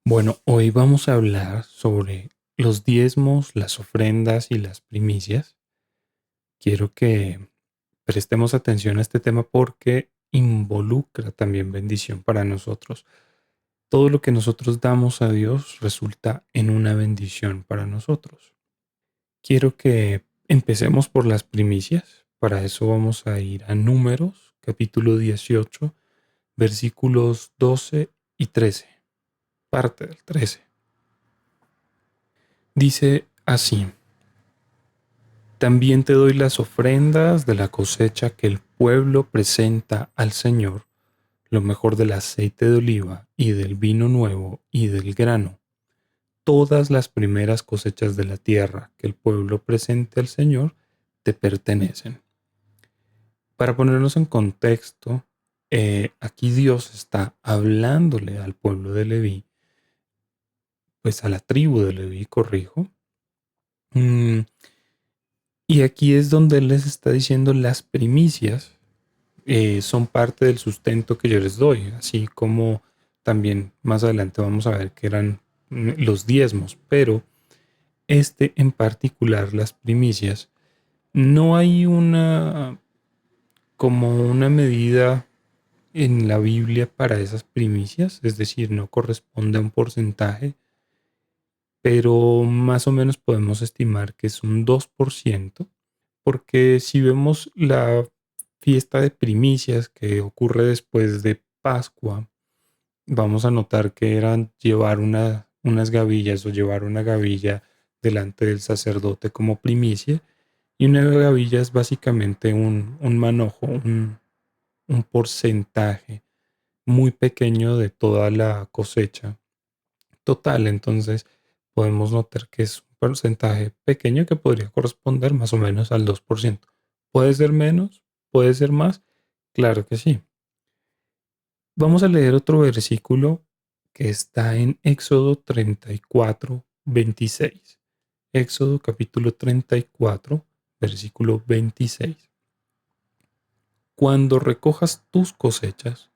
Bueno, hoy vamos a hablar sobre los diezmos, las ofrendas y las primicias. Quiero que prestemos atención a este tema porque involucra también bendición para nosotros. Todo lo que nosotros damos a Dios resulta en una bendición para nosotros. Quiero que empecemos por las primicias. Para eso vamos a ir a Números, capítulo 18, versículos 12 y 13, parte del 13. Dice así: También te doy las ofrendas de la cosecha que el pueblo presenta al Señor, lo mejor del aceite de oliva y del vino nuevo y del grano. Todas las primeras cosechas de la tierra que el pueblo presente al Señor te pertenecen. Para ponernos en contexto, aquí Dios está hablándole al pueblo de Leví, pues a la tribu de Leví, corrijo. Mm, y aquí es donde Él les está diciendo las primicias son parte del sustento que yo les doy, así como también más adelante vamos a ver que eran los diezmos, pero este en particular, las primicias, no hay una como una medida en la Biblia para esas primicias, es decir, no corresponde a un porcentaje, pero más o menos podemos estimar que es un 2%, porque si vemos la fiesta de primicias que ocurre después de Pascua, vamos a notar que eran llevar unas gavillas o llevar una gavilla delante del sacerdote como primicia. Y una gavilla es básicamente un manojo, un porcentaje muy pequeño de toda la cosecha total. Entonces podemos notar que es un porcentaje pequeño que podría corresponder más o menos al 2%. ¿Puede ser menos? ¿Puede ser más? Claro que sí. Vamos a leer otro versículo que está en Éxodo 34, 26. Éxodo capítulo 34, versículo 26. Cuando recojas tus cosechas,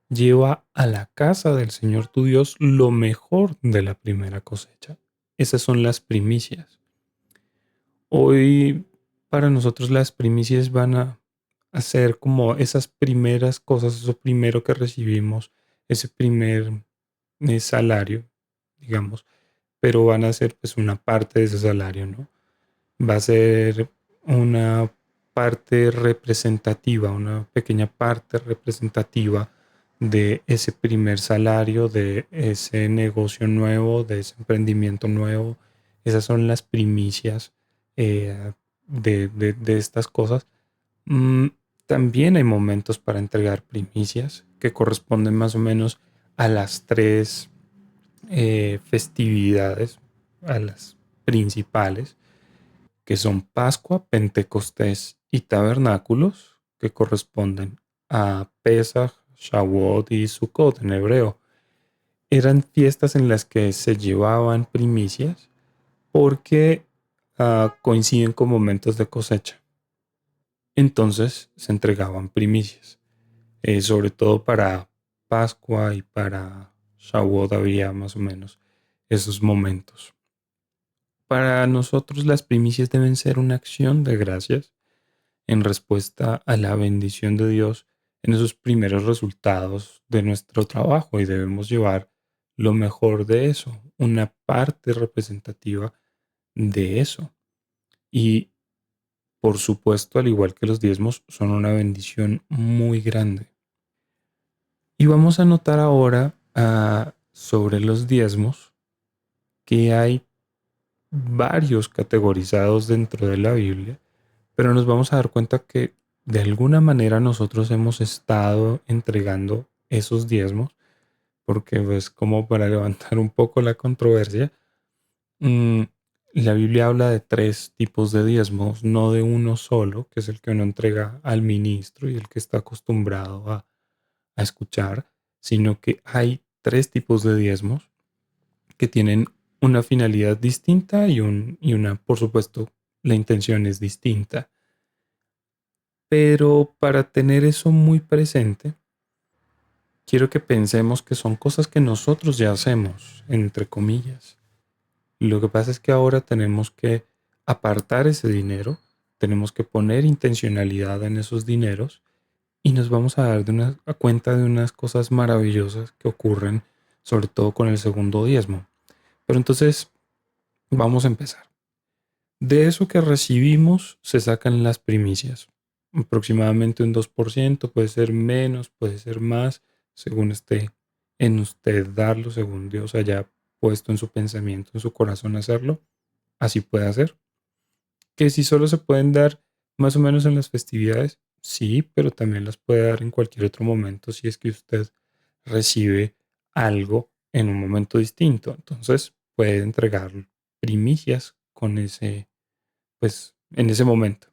lleva a la casa del Señor tu Dios lo mejor de la primera cosecha. Esas son las primicias. Hoy para nosotros las primicias van a ser como esas primeras cosas, eso primero que recibimos, ese primer salario, digamos, pero van a ser pues una parte de ese salario, ¿no? Va a ser una parte representativa, una pequeña parte representativa de ese primer salario, de ese negocio nuevo, de ese emprendimiento nuevo. Esas son las primicias de estas cosas. Mm, También hay momentos para entregar primicias que corresponden más o menos a las tres festividades, a las principales, que son Pascua, Pentecostés y Tabernáculos, que corresponden a Pesaj, Shavuot y Sukkot en hebreo. Eran fiestas en las que se llevaban primicias porque coinciden con momentos de cosecha. Entonces se entregaban primicias, sobre todo para Pascua y para Shavuot había más o menos esos momentos. Para nosotros las primicias deben ser una acción de gracias en respuesta a la bendición de Dios en esos primeros resultados de nuestro trabajo, y debemos llevar lo mejor de eso, una parte representativa de eso. Y por supuesto, al igual que los diezmos, son una bendición muy grande. Y vamos a notar ahora sobre los diezmos que hay varios categorizados dentro de la Biblia, pero nos vamos a dar cuenta que de alguna manera nosotros hemos estado entregando esos diezmos, porque pues como para levantar un poco la controversia, mm, la Biblia habla de tres tipos de diezmos, no de uno solo, que es el que uno entrega al ministro y el que está acostumbrado a escuchar, sino que hay tres tipos de diezmos que tienen una finalidad distinta y una, por supuesto, la intención es distinta. Pero para tener eso muy presente, quiero que pensemos que son cosas que nosotros ya hacemos, entre comillas. Lo que pasa es que ahora tenemos que apartar ese dinero, tenemos que poner intencionalidad en esos dineros y nos vamos a dar a cuenta de unas cosas maravillosas que ocurren, sobre todo con el segundo diezmo. Pero entonces vamos a empezar. De eso que recibimos se sacan las primicias. Aproximadamente un 2%, puede ser menos, puede ser más, según esté en usted darlo, según Dios haya puesto en su pensamiento, en su corazón hacerlo. Así puede hacer. Que si solo se pueden dar más o menos en las festividades, sí, pero también las puede dar en cualquier otro momento si es que usted recibe algo en un momento distinto. Entonces puede entregar primicias con ese, pues, en ese momento.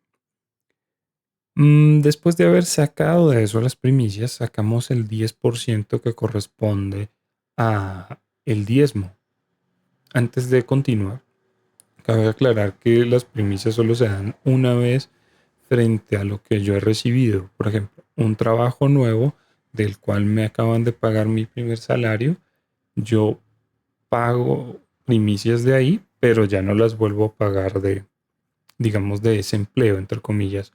Después de haber sacado de eso las primicias, sacamos el 10% que corresponde a el diezmo. Antes de continuar, cabe aclarar que las primicias solo se dan una vez frente a lo que yo he recibido. Por ejemplo, un trabajo nuevo del cual me acaban de pagar mi primer salario. Yo pago primicias de ahí, pero ya no las vuelvo a pagar de, digamos, de ese empleo, entre comillas,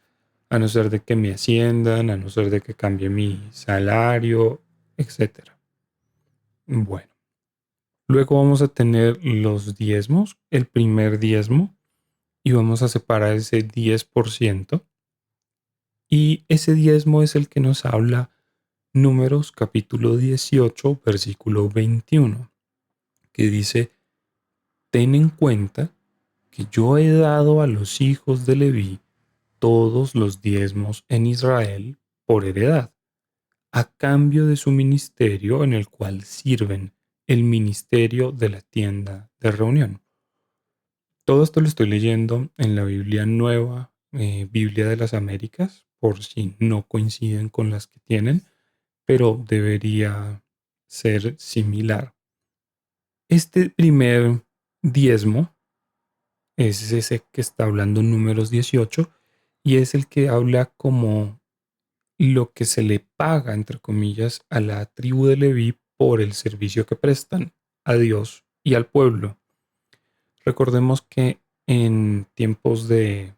a no ser de que me asciendan, a no ser de que cambie mi salario, etcétera. Bueno, luego vamos a tener los diezmos, el primer diezmo, y vamos a separar ese 10%. Y ese diezmo es el que nos habla Números capítulo 18, versículo 21, que dice, ten en cuenta que yo he dado a los hijos de Leví todos los diezmos en Israel por heredad, a cambio de su ministerio en el cual sirven, el ministerio de la tienda de reunión. Todo esto lo estoy leyendo en la Biblia Nueva, Biblia de las Américas, por si no coinciden con las que tienen, pero debería ser similar. Este primer diezmo es ese que está hablando en Números 18 y es el que habla como lo que se le paga, entre comillas, a la tribu de Leví por el servicio que prestan a Dios y al pueblo. Recordemos que en tiempos de,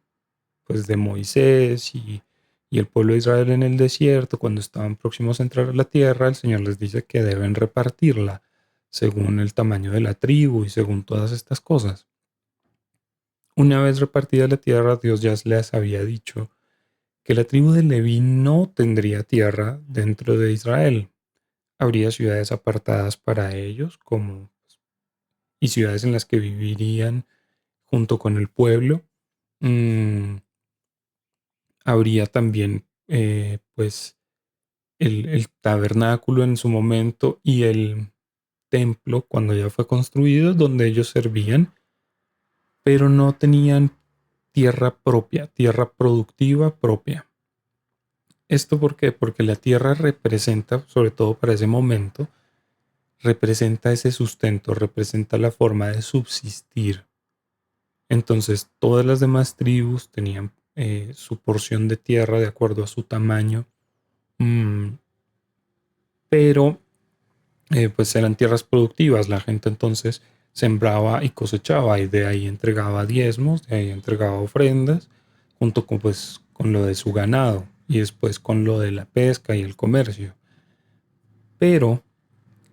pues, de Moisés y el pueblo de Israel en el desierto, cuando estaban próximos a entrar a la tierra, el Señor les dice que deben repartirla según el tamaño de la tribu y según todas estas cosas. Una vez repartida la tierra, Dios ya les había dicho que la tribu de Leví no tendría tierra dentro de Israel. Habría ciudades apartadas para ellos, como y ciudades en las que vivirían junto con el pueblo. Mm, habría también, pues, el tabernáculo en su momento y el templo cuando ya fue construido, donde ellos servían, pero no tenían tierra propia, tierra productiva propia. ¿Esto por qué? Porque la tierra representa, sobre todo para ese momento, representa ese sustento, representa la forma de subsistir. Entonces, todas las demás tribus tenían su porción de tierra de acuerdo a su tamaño, mm, pero pues eran tierras productivas. La gente entonces sembraba y cosechaba y de ahí entregaba diezmos, de ahí entregaba ofrendas, junto con, pues, con lo de su ganado y después con lo de la pesca y el comercio. Pero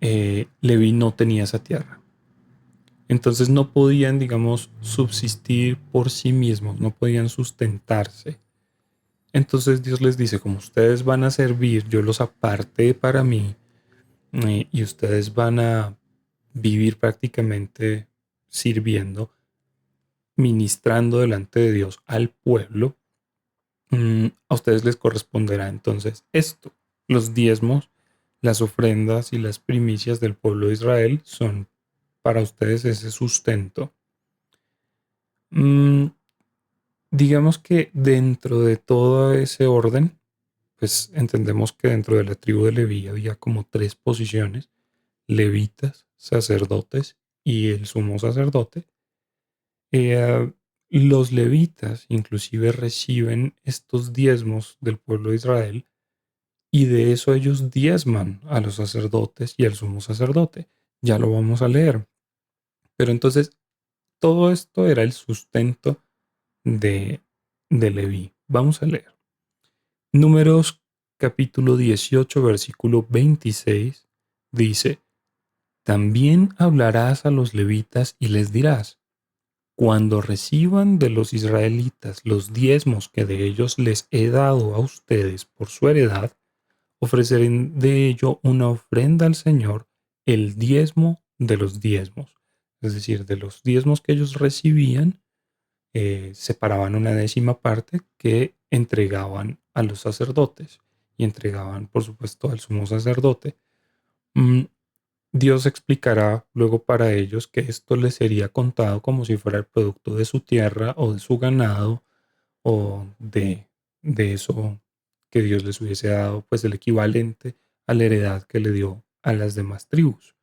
Leví no tenía esa tierra. Entonces no podían, digamos, subsistir por sí mismos, no podían sustentarse. Entonces Dios les dice, como ustedes van a servir, yo los aparté para mí y ustedes van a vivir prácticamente sirviendo, ministrando delante de Dios al pueblo, a ustedes les corresponderá entonces esto. Los diezmos, las ofrendas y las primicias del pueblo de Israel son para ustedes ese sustento. Mm, digamos que dentro de todo ese orden, pues entendemos que dentro de la tribu de Leví había como tres posiciones: levitas, sacerdotes y el sumo sacerdote. Eh, los levitas inclusive reciben estos diezmos del pueblo de Israel y de eso ellos diezman a los sacerdotes y al sumo sacerdote. Ya lo vamos a leer. Pero entonces todo esto era el sustento de, de Leví. Vamos a leer. Números capítulo 18, versículo 26 dice, también hablarás a los levitas y les dirás, cuando reciban de los israelitas los diezmos que de ellos les he dado a ustedes por su heredad, ofrecerán de ello una ofrenda al Señor, el diezmo de los diezmos. Es decir, de los diezmos que ellos recibían, separaban una décima parte que entregaban a los sacerdotes y entregaban, por supuesto, al sumo sacerdote. Mm, Dios explicará luego para ellos que esto les sería contado como si fuera el producto de su tierra o de su ganado o de eso que Dios les hubiese dado, pues el equivalente a la heredad que le dio a las demás tribus.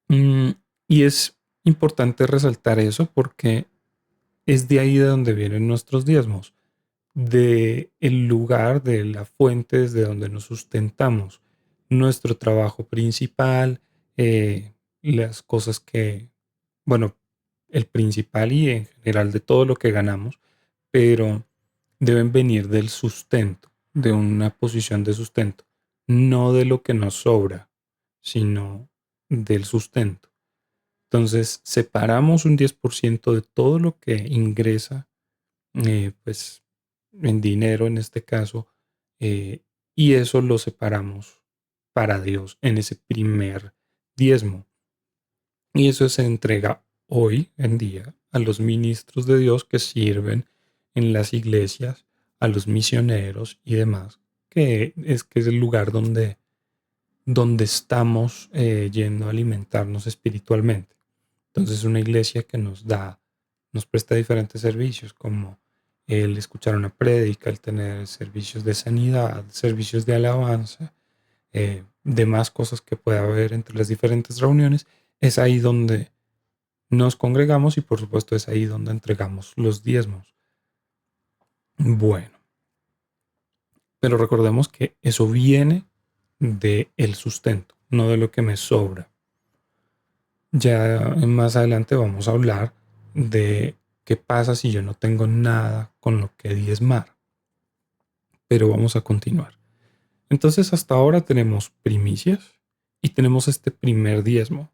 Mm, y es importante resaltar eso porque es de ahí de donde vienen nuestros diezmos, de el lugar, de la fuente desde donde nos sustentamos, nuestro trabajo principal, las cosas que, bueno, el principal y en general de todo lo que ganamos, pero deben venir del sustento, de una posición de sustento, no de lo que nos sobra, sino del sustento. Entonces, separamos un 10% de todo lo que ingresa, pues en dinero en este caso, eh, y eso lo separamos para Dios en ese primer diezmo. Y eso se entrega hoy en día a los ministros de Dios que sirven en las iglesias, a los misioneros y demás, que es el lugar donde estamos yendo a alimentarnos espiritualmente. Entonces, una iglesia que nos presta diferentes servicios, como el escuchar una prédica, el tener servicios de sanidad, servicios de alabanza, demás cosas que pueda haber entre las diferentes reuniones, es ahí donde nos congregamos y por supuesto es ahí donde entregamos los diezmos. Bueno, pero recordemos que eso viene del sustento, no de lo que me sobra. Ya más adelante vamos a hablar de qué pasa si yo no tengo nada con lo que diezmar. Pero vamos a continuar. Entonces hasta ahora tenemos primicias y tenemos este primer diezmo.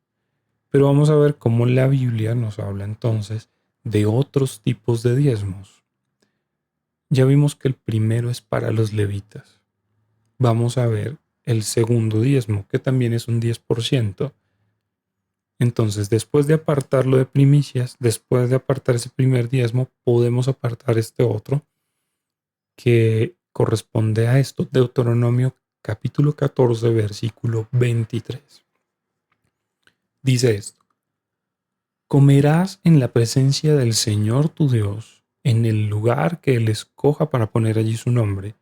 Pero vamos a ver cómo la Biblia nos habla entonces de otros tipos de diezmos. Ya vimos que el primero es para los levitas. Vamos a ver el segundo diezmo, que también es un 10%. Entonces, después de apartarlo de primicias, después de apartar ese primer diezmo, podemos apartar este otro que corresponde a esto. Deuteronomio capítulo 14, versículo 23. Dice esto: comerás en la presencia del Señor tu Dios, en el lugar que Él escoja para poner allí su nombre,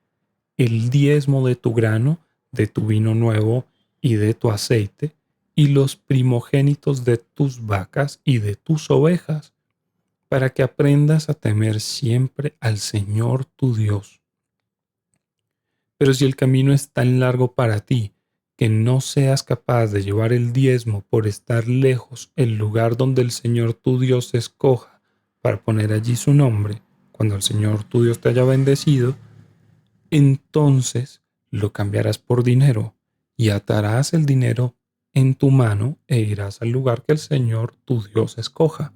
el diezmo de tu grano, de tu vino nuevo y de tu aceite, y los primogénitos de tus vacas y de tus ovejas, para que aprendas a temer siempre al Señor tu Dios. Pero si el camino es tan largo para ti, que no seas capaz de llevar el diezmo por estar lejos el lugar donde el Señor tu Dios escoja para poner allí su nombre, cuando el Señor tu Dios te haya bendecido, entonces lo cambiarás por dinero y atarás el dinero en tu mano e irás al lugar que el Señor tu Dios escoja.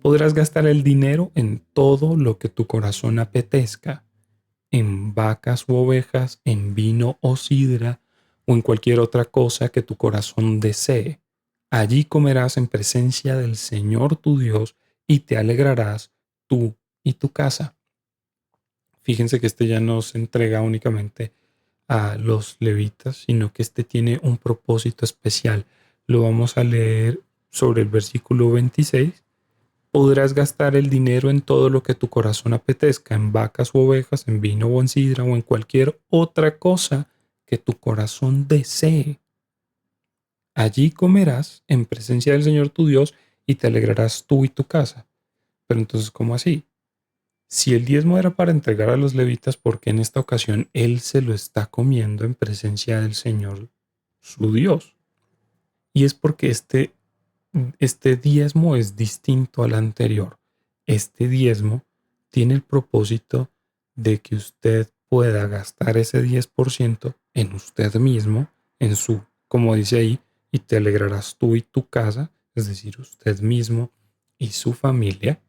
Podrás gastar el dinero en todo lo que tu corazón apetezca, en vacas u ovejas, en vino o sidra, o en cualquier otra cosa que tu corazón desee. Allí comerás en presencia del Señor tu Dios y te alegrarás tú y tu casa. Fíjense que este ya no se entrega únicamente a los levitas, sino que este tiene un propósito especial. Lo vamos a leer sobre el versículo 26. Podrás gastar el dinero en todo lo que tu corazón apetezca, en vacas u ovejas, en vino o en sidra o en cualquier otra cosa que tu corazón desee. Allí comerás en presencia del Señor tu Dios y te alegrarás tú y tu casa. Pero entonces, ¿cómo así? Si el diezmo era para entregar a los levitas, ¿por qué en esta ocasión él se lo está comiendo en presencia del Señor, su Dios? Y es porque este diezmo es distinto al anterior. Este diezmo tiene el propósito de que usted pueda gastar ese 10% en usted mismo, en su, como dice ahí, y te alegrarás tú y tu casa, es decir, usted mismo y su familia,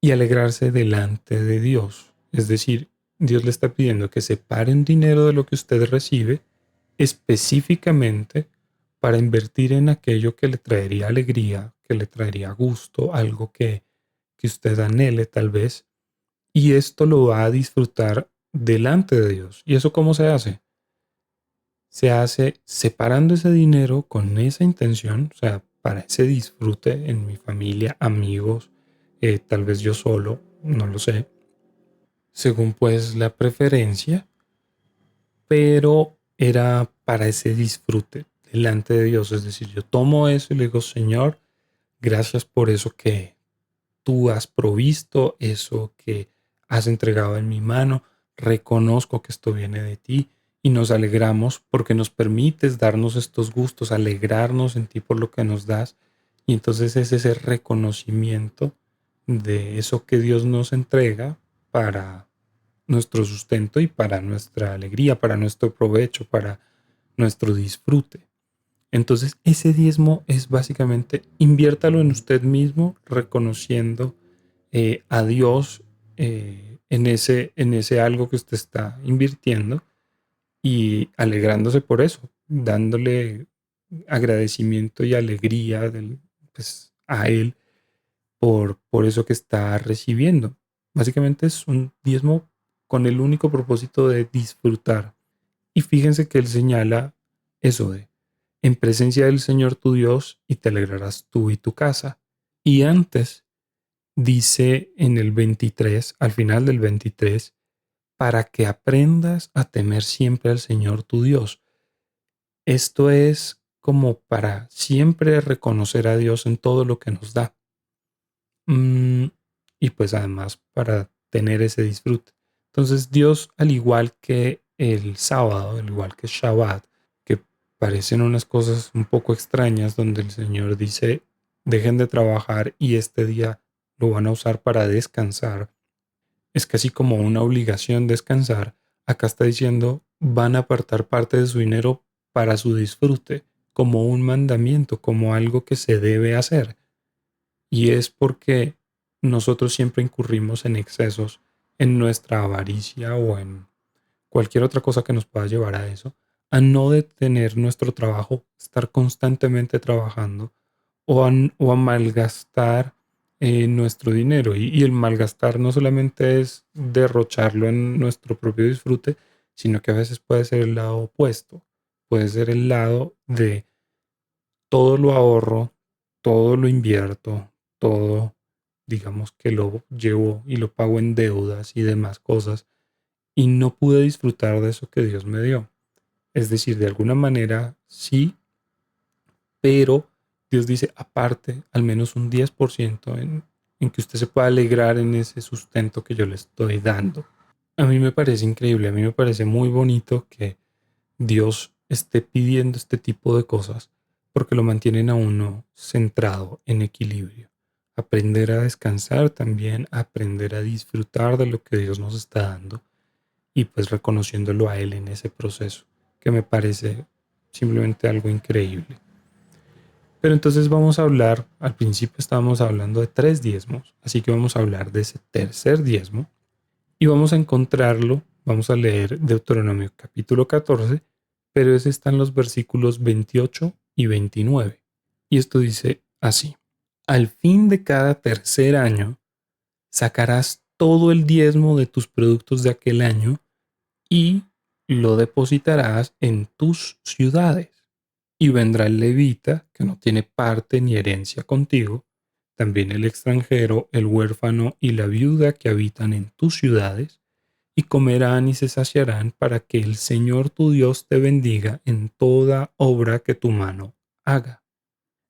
y alegrarse delante de Dios. Es decir, Dios le está pidiendo que separe un dinero de lo que usted recibe específicamente para invertir en aquello que le traería alegría, que le traería gusto, algo que usted anhele tal vez, y esto lo va a disfrutar delante de Dios. ¿Y eso cómo se hace? Se hace separando ese dinero con esa intención, o sea, para ese disfrute en mi familia, amigos, tal vez yo solo, no lo sé, según pues la preferencia, pero era para ese disfrute delante de Dios. Es decir, yo tomo eso y le digo, Señor, gracias por eso que tú has provisto, eso que has entregado en mi mano. Reconozco que esto viene de ti y nos alegramos porque nos permites darnos estos gustos, alegrarnos en ti por lo que nos das. Y entonces es ese reconocimiento de eso que Dios nos entrega para nuestro sustento y para nuestra alegría, para nuestro provecho, para nuestro disfrute. Entonces, ese diezmo es básicamente inviértalo en usted mismo, reconociendo a Dios en ese algo que usted está invirtiendo y alegrándose por eso, dándole agradecimiento y alegría pues, a Él por eso que está recibiendo. Básicamente es un diezmo con el único propósito de disfrutar. Y fíjense que Él señala eso de en presencia del Señor tu Dios y te alegrarás tú y tu casa. Y antes dice en el 23, al final del 23, para que aprendas a temer siempre al Señor tu Dios. Esto es como para siempre reconocer a Dios en todo lo que nos da. Mm, y pues además para tener ese disfrute. Entonces Dios, al igual que el sábado, al igual que Shabbat, que parecen unas cosas un poco extrañas donde el Señor dice, dejen de trabajar y este día lo van a usar para descansar. Es casi como una obligación descansar. Acá está diciendo, van a apartar parte de su dinero para su disfrute, como un mandamiento, como algo que se debe hacer. Y es porque nosotros siempre incurrimos en excesos en nuestra avaricia o en cualquier otra cosa que nos pueda llevar a eso, a no detener nuestro trabajo, estar constantemente trabajando o a malgastar nuestro dinero. Y el malgastar no solamente es derrocharlo en nuestro propio disfrute, sino que a veces puede ser el lado opuesto, puede ser el lado de todo lo ahorro, todo lo invierto, todo, digamos que lo llevo y lo pago en deudas y demás cosas, y no pude disfrutar de eso que Dios me dio. Es decir, de alguna manera sí, pero Dios dice aparte al menos un 10% en que usted se pueda alegrar en ese sustento que yo le estoy dando. A mí me parece increíble, a mí me parece muy bonito que Dios esté pidiendo este tipo de cosas porque lo mantienen a uno centrado en equilibrio. Aprender a descansar también, aprender a disfrutar de lo que Dios nos está dando y pues reconociéndolo a Él en ese proceso, que me parece simplemente algo increíble. Pero entonces vamos a hablar, al principio estábamos hablando de 3 diezmos, así que vamos a hablar de ese tercer diezmo y vamos a encontrarlo, vamos a leer Deuteronomio capítulo 14, pero ese está en los versículos 28 y 29. Y esto dice así, al fin de cada tercer año sacarás todo el diezmo de tus productos de aquel año y lo depositarás en tus ciudades. Y vendrá el levita, que no tiene parte ni herencia contigo, también el extranjero, el huérfano y la viuda que habitan en tus ciudades, y comerán y se saciarán para que el Señor tu Dios te bendiga en toda obra que tu mano haga.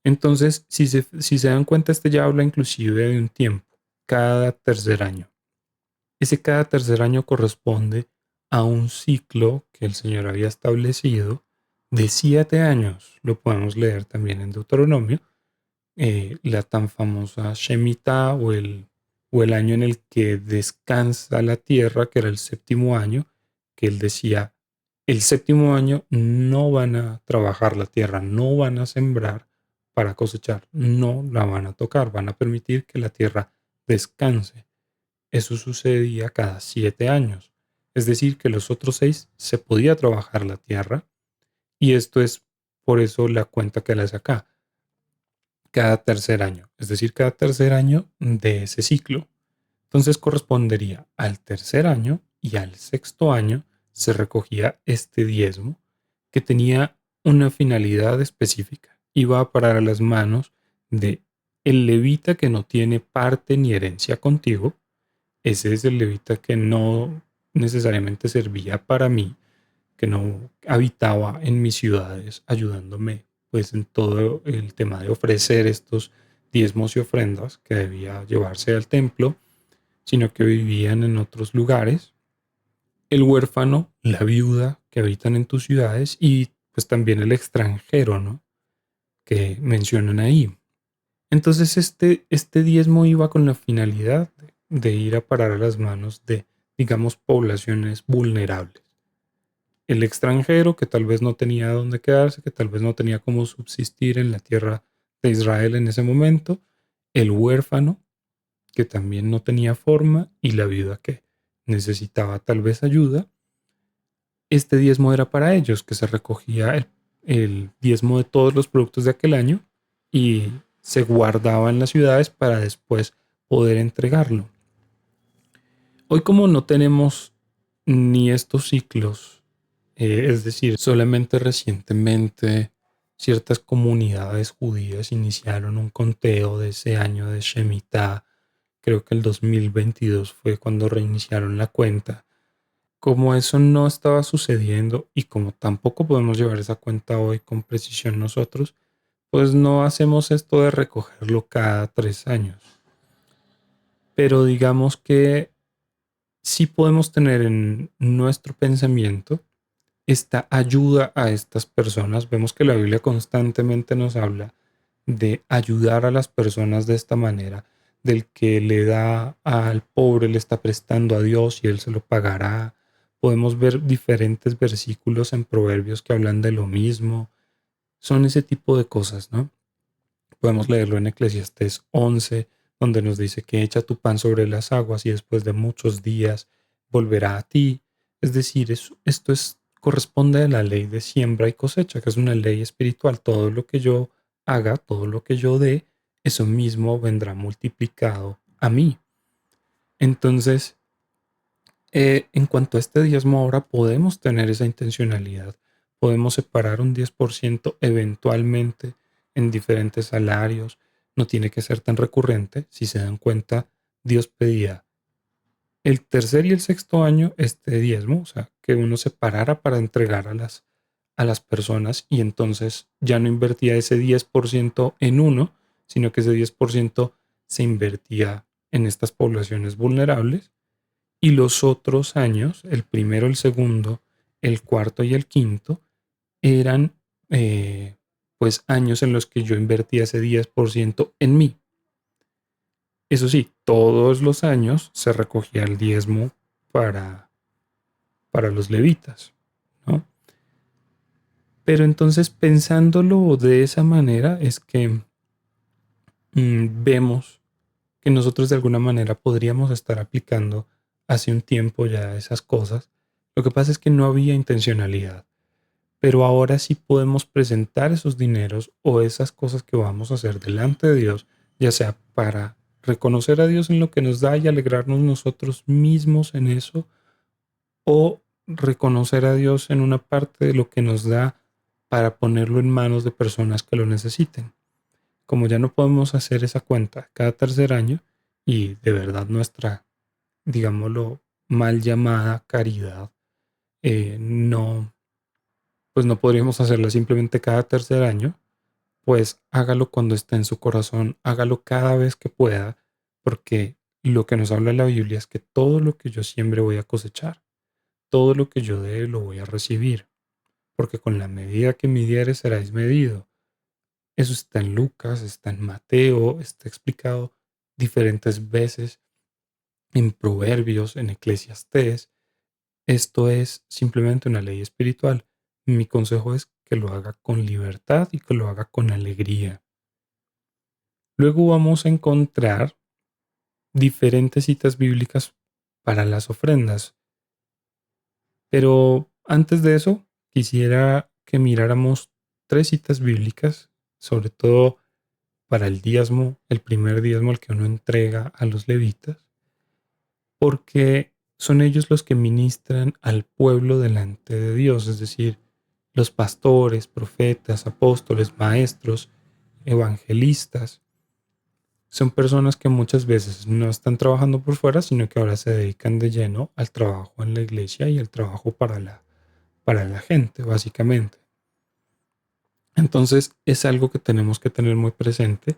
Entonces, si se dan cuenta, este ya habla inclusive de un tiempo, cada tercer año. Ese cada tercer año corresponde a un ciclo que el Señor había establecido de 7 años. Lo podemos leer también en Deuteronomio, la tan famosa Shemitah o el año en el que descansa la tierra, que era el séptimo año, que él decía, el séptimo año no van a trabajar la tierra, no van a sembrar para cosechar, no la van a tocar, van a permitir que la tierra descanse. Eso sucedía cada 7 años. Es decir, que los otros 6 se podía trabajar la tierra, y esto es por eso la cuenta que le hace acá, cada tercer año, es decir, cada tercer año de ese ciclo. Entonces correspondería al tercer año y al sexto año se recogía este diezmo que tenía una finalidad específica. Iba a parar a las manos de el levita que no tiene parte ni herencia contigo. Ese es el levita que no necesariamente servía para mí, que no habitaba en mis ciudades ayudándome pues en todo el tema de ofrecer estos diezmos y ofrendas que debía llevarse al templo, sino que vivían en otros lugares. El huérfano, la viuda que habitan en tus ciudades y pues también el extranjero, ¿no? Que mencionan ahí. Entonces este diezmo iba con la finalidad de ir a parar a las manos de, digamos, poblaciones vulnerables. El extranjero que tal vez no tenía dónde quedarse, que tal vez no tenía cómo subsistir en la tierra de Israel en ese momento, el huérfano que también no tenía forma y la viuda que necesitaba tal vez ayuda. Este diezmo era para ellos, que se recogía el diezmo de todos los productos de aquel año y se guardaba en las ciudades para después poder entregarlo. Hoy como no tenemos ni estos ciclos, es decir, solamente recientemente ciertas comunidades judías iniciaron un conteo de ese año de Shemitah. Creo que el 2022 fue cuando reiniciaron la cuenta. Como eso no estaba sucediendo y como tampoco podemos llevar esa cuenta hoy con precisión nosotros, pues no hacemos esto de recogerlo cada 3 años. Pero digamos que sí podemos tener en nuestro pensamiento esta ayuda a estas personas. Vemos que la Biblia constantemente nos habla de ayudar a las personas de esta manera, del que le da al pobre le está prestando a Dios y él se lo pagará. Podemos ver diferentes versículos en Proverbios que hablan de lo mismo. Son ese tipo de cosas, ¿no? Podemos leerlo en Eclesiastés 11, donde nos dice que echa tu pan sobre las aguas y después de muchos días volverá a ti. Es decir, corresponde a la ley de siembra y cosecha, que es una ley espiritual. Todo lo que yo haga, todo lo que yo dé, eso mismo vendrá multiplicado a mí. Entonces, en cuanto a este diezmo ahora podemos tener esa intencionalidad, podemos separar un 10% eventualmente en diferentes salarios, no tiene que ser tan recurrente. Si se dan cuenta, Dios pedía el tercer y el sexto año este diezmo, o sea, que uno separara para entregar a las personas y entonces ya no invertía ese 10% en uno, sino que ese 10% se invertía en estas poblaciones vulnerables y los otros años, el primero, el segundo, el cuarto y el quinto, eran pues años en los que yo invertía ese 10% en mí. Eso sí, todos los años se recogía el diezmo para, para los levitas, ¿no? Pero entonces pensándolo de esa manera es que vemos que nosotros de alguna manera podríamos estar aplicando hace un tiempo ya esas cosas. Lo que pasa es que no había intencionalidad, pero ahora sí podemos presentar esos dineros o esas cosas que vamos a hacer delante de Dios, ya sea para reconocer a Dios en lo que nos da y alegrarnos nosotros mismos en eso, o reconocer a Dios en una parte de lo que nos da para ponerlo en manos de personas que lo necesiten. Como ya no podemos hacer esa cuenta cada tercer año y de verdad nuestra, digámoslo, mal llamada caridad, no, pues no podríamos hacerla simplemente cada tercer año, pues hágalo cuando esté en su corazón, hágalo cada vez que pueda, porque lo que nos habla la Biblia es que todo lo que yo siembre voy a cosechar, todo lo que yo dé lo voy a recibir, porque con la medida que midieres seráis medido. Eso está en Lucas, está en Mateo, está explicado diferentes veces en Proverbios, en Eclesiastés. Esto es simplemente una ley espiritual. Mi consejo es que lo haga con libertad y que lo haga con alegría. Luego vamos a encontrar diferentes citas bíblicas para las ofrendas. Pero antes de eso, quisiera que miráramos tres citas bíblicas, sobre todo para el diezmo, el primer diezmo al que uno entrega a los levitas, porque son ellos los que ministran al pueblo delante de Dios, es decir, los pastores, profetas, apóstoles, maestros, evangelistas. Son personas que muchas veces no están trabajando por fuera, sino que ahora se dedican de lleno al trabajo en la iglesia y al trabajo para la gente, básicamente. Entonces es algo que tenemos que tener muy presente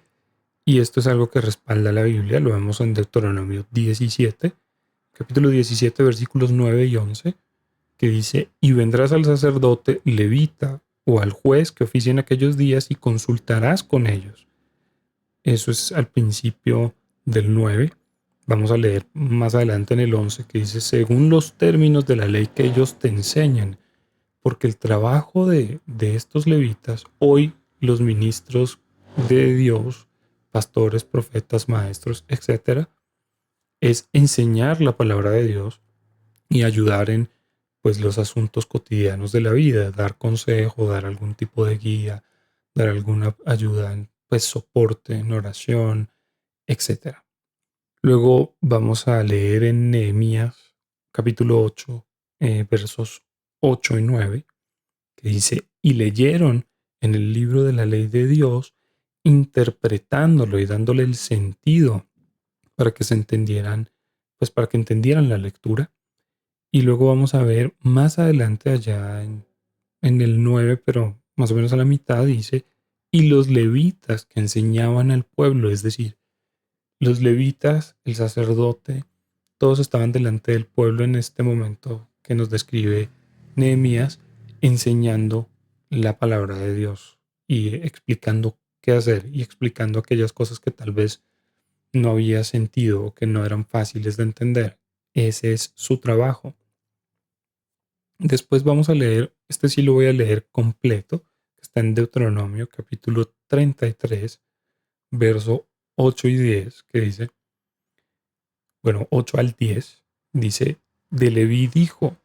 y esto es algo que respalda la Biblia. Lo vemos en Deuteronomio 17, capítulo 17, versículos 9 y 11, que dice: y vendrás al sacerdote levita o al juez que oficie en aquellos días y consultarás con ellos. Eso es al principio del 9. Vamos a leer más adelante en el 11 que dice: según los términos de la ley que ellos te enseñan, porque el trabajo de estos levitas, hoy los ministros de Dios, pastores, profetas, maestros, etcétera, es enseñar la palabra de Dios y ayudar en pues los asuntos cotidianos de la vida, dar consejo, dar algún tipo de guía, dar alguna ayuda en pues soporte, en oración, etcétera. Luego vamos a leer en Nehemías capítulo 8, versos 8 y 9, que dice: y leyeron en el libro de la ley de Dios, interpretándolo y dándole el sentido para que se entendieran, pues para que entendieran la lectura. Y luego vamos a ver más adelante allá en el 9, pero más o menos a la mitad, dice: y los levitas que enseñaban al pueblo, es decir, los levitas, el sacerdote, todos estaban delante del pueblo en este momento que nos describe Nehemías, enseñando la palabra de Dios y explicando qué hacer y explicando aquellas cosas que tal vez no había sentido o que no eran fáciles de entender. Ese es su trabajo. Después vamos a leer, este sí lo voy a leer completo, que está en Deuteronomio capítulo 33, verso 8 y 10, que dice, bueno, 8 al 10, dice: de Leví dijo: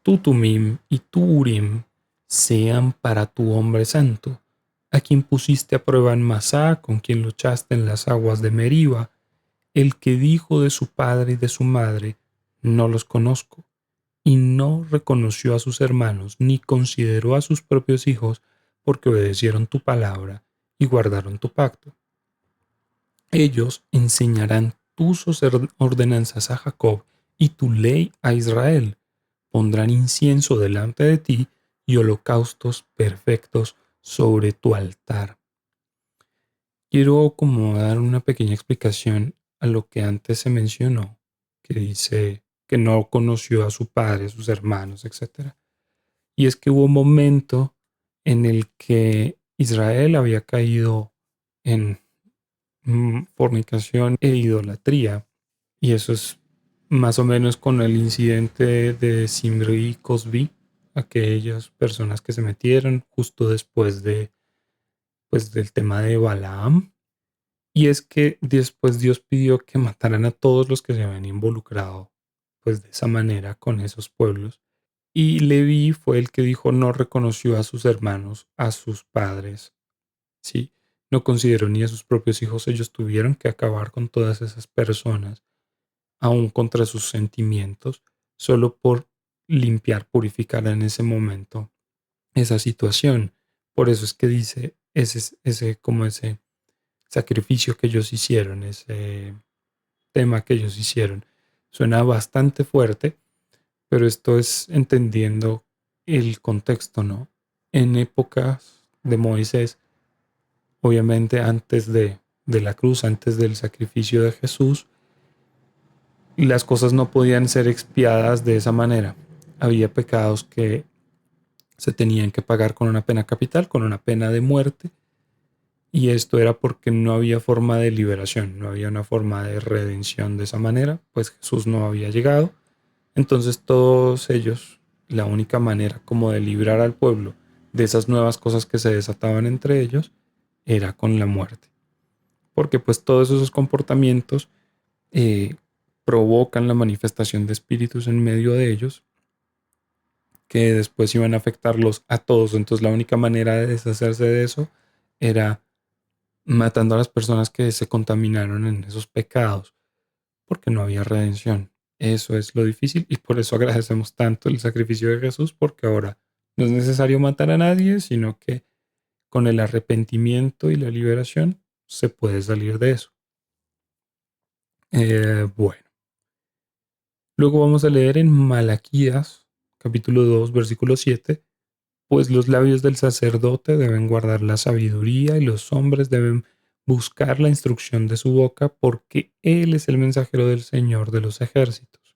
tu Tumim y tu Urim sean para tu hombre santo, a quien pusiste a prueba en Masá, con quien luchaste en las aguas de Meriba, el que dijo de su padre y de su madre: no los conozco, y no reconoció a sus hermanos, ni consideró a sus propios hijos, porque obedecieron tu palabra y guardaron tu pacto. Ellos enseñarán tus ordenanzas a Jacob y tu ley a Israel. Pondrán incienso delante de ti y holocaustos perfectos sobre tu altar. Quiero como dar una pequeña explicación a lo que antes se mencionó, que dice que no conoció a su padre, a sus hermanos, etc. Y es que hubo un momento en el que Israel había caído en fornicación e idolatría. Y eso es más o menos con el incidente de Zimri y Cosbi, aquellas personas que se metieron justo después de, pues, del tema de Balaam. Y es que después Dios pidió que mataran a todos los que se habían involucrado, pues de esa manera con esos pueblos. Y Leví fue el que dijo: no reconoció a sus hermanos, a sus padres, ¿sí? No consideró ni a sus propios hijos. Ellos tuvieron que acabar con todas esas personas, aún contra sus sentimientos, solo por limpiar, purificar en ese momento esa situación. Por eso es que dice ese sacrificio que ellos hicieron, ese tema que ellos hicieron. Suena bastante fuerte, pero esto es entendiendo el contexto, ¿no? En épocas de Moisés, obviamente antes de la cruz, antes del sacrificio de Jesús, las cosas no podían ser expiadas de esa manera. Había pecados que se tenían que pagar con una pena capital, con una pena de muerte, y esto era porque no había forma de liberación, no había una forma de redención de esa manera, pues Jesús no había llegado. Entonces todos ellos, la única manera como de librar al pueblo de esas nuevas cosas que se desataban entre ellos, era con la muerte. Porque pues todos esos comportamientos eh, provocan la manifestación de espíritus en medio de ellos que después iban a afectarlos a todos. Entonces la única manera de deshacerse de eso era matando a las personas que se contaminaron en esos pecados, porque no había redención. Eso es lo difícil y por eso agradecemos tanto el sacrificio de Jesús, porque ahora no es necesario matar a nadie, sino que con el arrepentimiento y la liberación se puede salir de eso. Bueno, luego vamos a leer en Malaquías, capítulo 2, versículo 7. Pues los labios del sacerdote deben guardar la sabiduría y los hombres deben buscar la instrucción de su boca, porque Él es el mensajero del Señor de los ejércitos.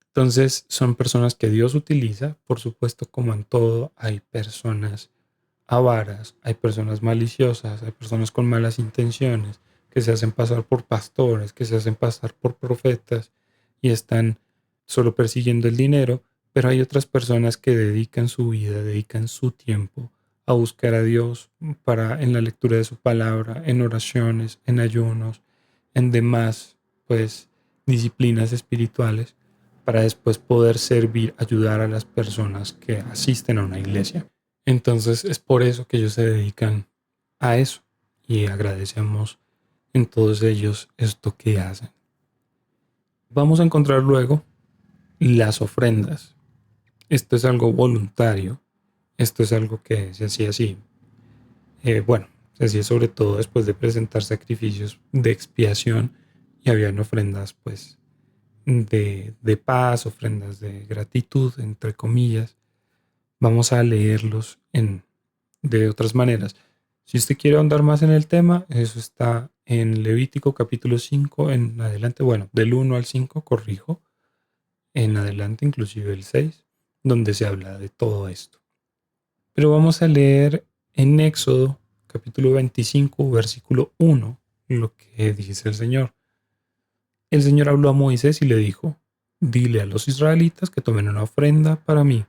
Entonces son personas que Dios utiliza, por supuesto, como en todo, hay personas avaras, hay personas maliciosas, hay personas con malas intenciones, que se hacen pasar por pastores, que se hacen pasar por profetas y están solo persiguiendo el dinero, pero hay otras personas que dedican su vida, dedican su tiempo a buscar a Dios para en la lectura de su palabra, en oraciones, en ayunos, en demás, pues, disciplinas espirituales para después poder servir, ayudar a las personas que asisten a una iglesia. Entonces es por eso que ellos se dedican a eso y agradecemos en todos ellos esto que hacen. Vamos a encontrar luego las ofrendas. Esto es algo voluntario. Esto es algo que se hacía así. Bueno, se hacía sobre todo después de presentar sacrificios de expiación y habían ofrendas pues de paz, ofrendas de gratitud, entre comillas. Vamos a leerlos de otras maneras. Si usted quiere ahondar más en el tema, eso está en Levítico capítulo 5 en adelante, bueno, del 1 al 5 corrijo, en adelante inclusive el 6 donde se habla de todo esto. Pero vamos a leer en Éxodo capítulo 25 versículo 1 lo que dice el Señor. El Señor habló a Moisés y le dijo, dile a los israelitas que tomen una ofrenda para mí.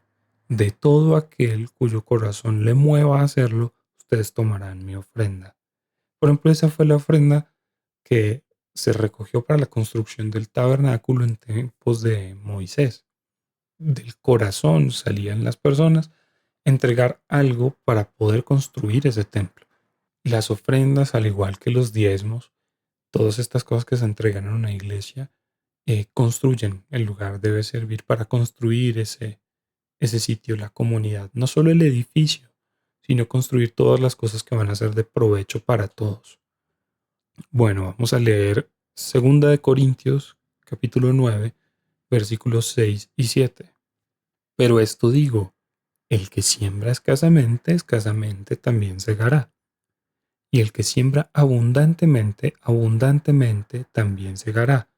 De todo aquel cuyo corazón le mueva a hacerlo, ustedes tomarán mi ofrenda. Por ejemplo, esa fue la ofrenda que se recogió para la construcción del tabernáculo en tiempos de Moisés. Del corazón salían las personas a entregar algo para poder construir ese templo. Las ofrendas, al igual que los diezmos, todas estas cosas que se entregan en una iglesia, construyen. El lugar debe servir para construir ese sitio, la comunidad. No solo el edificio, sino construir todas las cosas que van a ser de provecho para todos. Bueno, vamos a leer 2 Corintios, capítulo 9, versículos 6 y 7. Pero esto digo, el que siembra escasamente, escasamente también segará. Y el que siembra abundantemente, abundantemente también segará.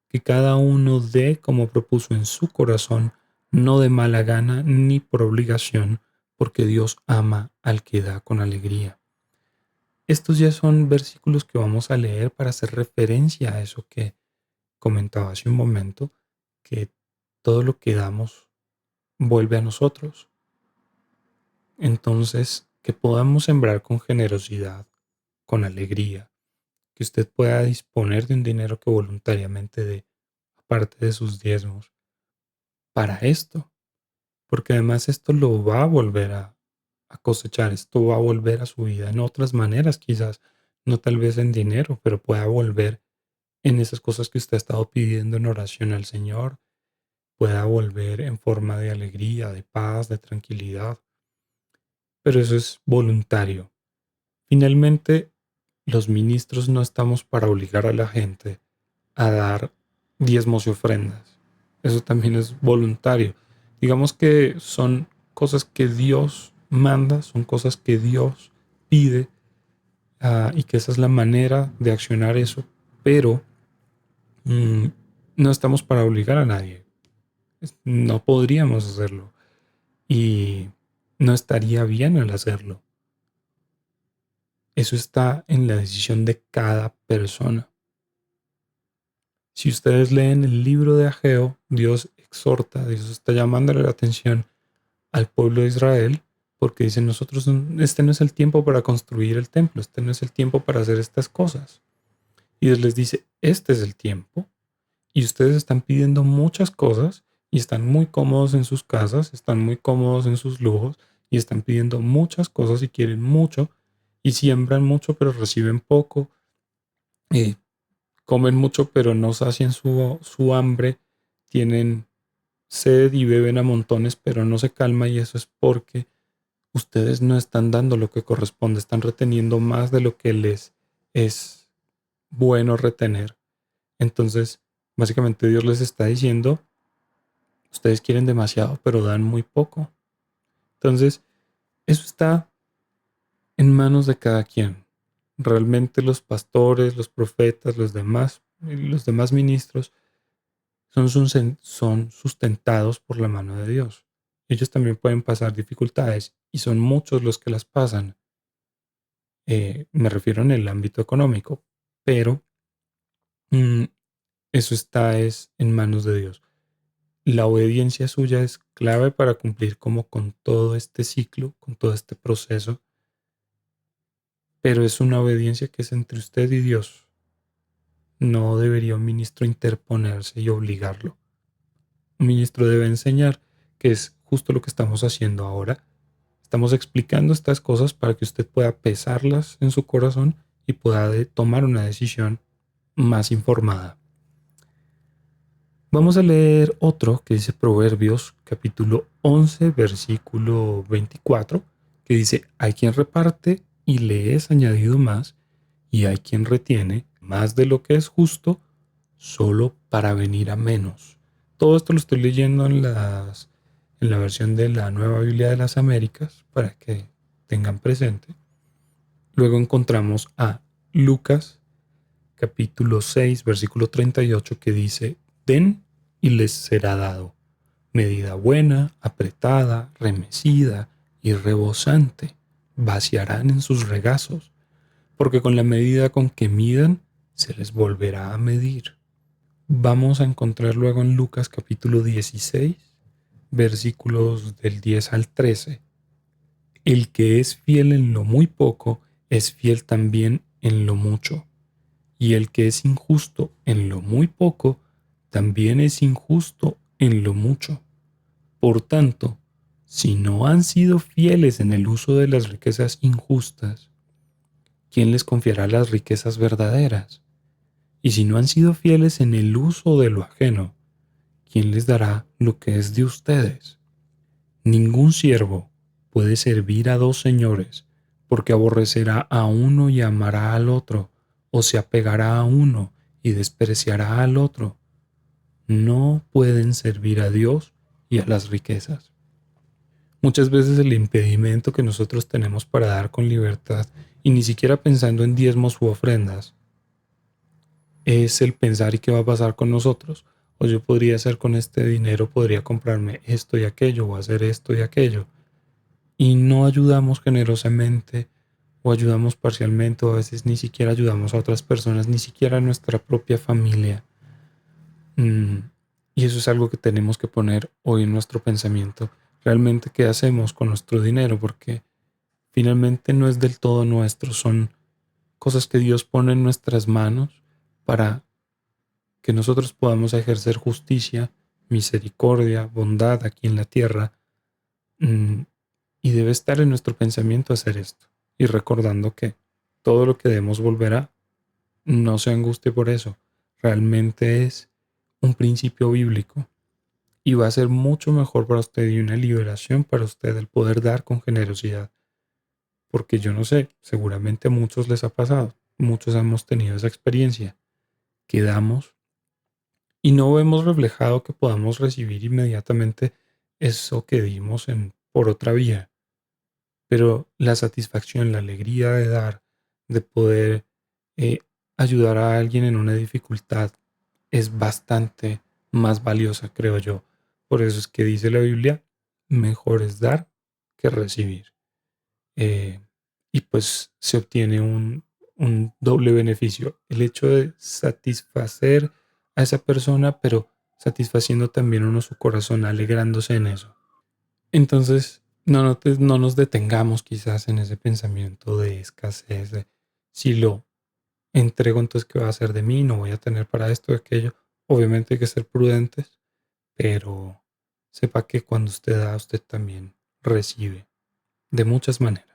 Que cada uno dé como propuso en su corazón, no de mala gana ni por obligación, porque Dios ama al que da con alegría. Estos ya son versículos que vamos a leer para hacer referencia a eso que comentaba hace un momento, que todo lo que damos vuelve a nosotros. Entonces, que podamos sembrar con generosidad, con alegría, que usted pueda disponer de un dinero que voluntariamente dé, aparte de sus diezmos, para esto, porque además esto lo va a volver a cosechar, esto va a volver a su vida en otras maneras, quizás, no tal vez en dinero, pero pueda volver en esas cosas que usted ha estado pidiendo en oración al Señor, pueda volver en forma de alegría, de paz, de tranquilidad, pero eso es voluntario. Finalmente, los ministros no estamos para obligar a la gente a dar diezmos y ofrendas. Eso también es voluntario. Digamos que son cosas que Dios manda, son cosas que Dios pide, y que esa es la manera de accionar eso, pero No estamos para obligar a nadie. No podríamos hacerlo. Y no estaría bien el hacerlo. Eso está en la decisión de cada persona. Si ustedes leen el libro de Ageo, Dios exhorta, Dios está llamándole la atención al pueblo de Israel porque dice nosotros, este no es el tiempo para construir el templo, este no es el tiempo para hacer estas cosas. Y Dios les dice, este es el tiempo y ustedes están pidiendo muchas cosas y están muy cómodos en sus casas, están muy cómodos en sus lujos y están pidiendo muchas cosas y quieren mucho y siembran mucho pero reciben poco, y comen mucho pero no sacian su hambre, tienen sed y beben a montones pero no se calma y eso es porque ustedes no están dando lo que corresponde, están reteniendo más de lo que les es bueno retener. Entonces, básicamente Dios les está diciendo, ustedes quieren demasiado, pero dan muy poco. Entonces, eso está en manos de cada quien. Realmente los pastores, los profetas, los demás ministros son sustentados por la mano de Dios. Ellos también pueden pasar dificultades y son muchos los que las pasan. Me refiero en el ámbito económico, pero mm, eso está es en manos de Dios. La obediencia suya es clave para cumplir como con todo este ciclo, con todo este proceso, pero es una obediencia que es entre usted y Dios. No debería un ministro interponerse y obligarlo. Un ministro debe enseñar, que es justo lo que estamos haciendo ahora. Estamos explicando estas cosas para que usted pueda pesarlas en su corazón y pueda tomar una decisión más informada. Vamos a leer otro que dice Proverbios capítulo 11 versículo 24, que dice, hay quien reparte y le es añadido más, y hay quien retiene más de lo que es justo solo para venir a menos. Todo esto lo estoy leyendo en la versión de la Nueva Biblia de las Américas para que tengan presente. Luego encontramos a Lucas capítulo 6 versículo 38 que dice, den y les será dado. Medida buena, apretada, remecida y rebosante, vaciarán en sus regazos, porque con la medida con que midan, se les volverá a medir. Vamos a encontrar luego en Lucas capítulo 16, versículos del 10 al 13. El que es fiel en lo muy poco, es fiel también en lo mucho. Y el que es injusto en lo muy poco, también es injusto en lo mucho. Por tanto, si no han sido fieles en el uso de las riquezas injustas, ¿quién les confiará las riquezas verdaderas? Y si no han sido fieles en el uso de lo ajeno, ¿quién les dará lo que es de ustedes? Ningún siervo puede servir a dos señores, porque aborrecerá a uno y amará al otro, o se apegará a uno y despreciará al otro. No pueden servir a Dios y a las riquezas. Muchas veces el impedimento que nosotros tenemos para dar con libertad y ni siquiera pensando en diezmos u ofrendas es el pensar y qué va a pasar con nosotros. O yo podría hacer con este dinero, podría comprarme esto y aquello o hacer esto y aquello. Y no ayudamos generosamente o ayudamos parcialmente o a veces ni siquiera ayudamos a otras personas, ni siquiera a nuestra propia familia. Mm, Y eso es algo que tenemos que poner hoy en nuestro pensamiento. Realmente, ¿qué hacemos con nuestro dinero? Porque finalmente no es del todo nuestro, son cosas que Dios pone en nuestras manos para que nosotros podamos ejercer justicia, misericordia, bondad aquí en la tierra. Mm, Y debe estar en nuestro pensamiento hacer esto. Y recordando que todo lo que demos volverá. No se angustie por eso. Realmente es un principio bíblico. Y va a ser mucho mejor para usted y una liberación para usted el poder dar con generosidad. Porque yo no sé, seguramente a muchos les ha pasado. Muchos hemos tenido esa experiencia. Que damos y no vemos reflejado que podamos recibir inmediatamente eso que dimos por otra vía. Pero la satisfacción, la alegría de dar, de poder eh, ayudar a alguien en una dificultad, es bastante más valiosa, creo yo. Por eso es que dice la Biblia, mejor es dar que recibir. Eh, y pues se obtiene un doble beneficio. El hecho de satisfacer a esa persona, pero satisfaciendo también uno su corazón, alegrándose en eso. Entonces, no nos detengamos quizás en ese pensamiento de escasez, de si lo entrego, entonces ¿qué va a hacer de mí? No voy a tener para esto, o aquello. Obviamente hay que ser prudentes, pero sepa que cuando usted da, usted también recibe de muchas maneras.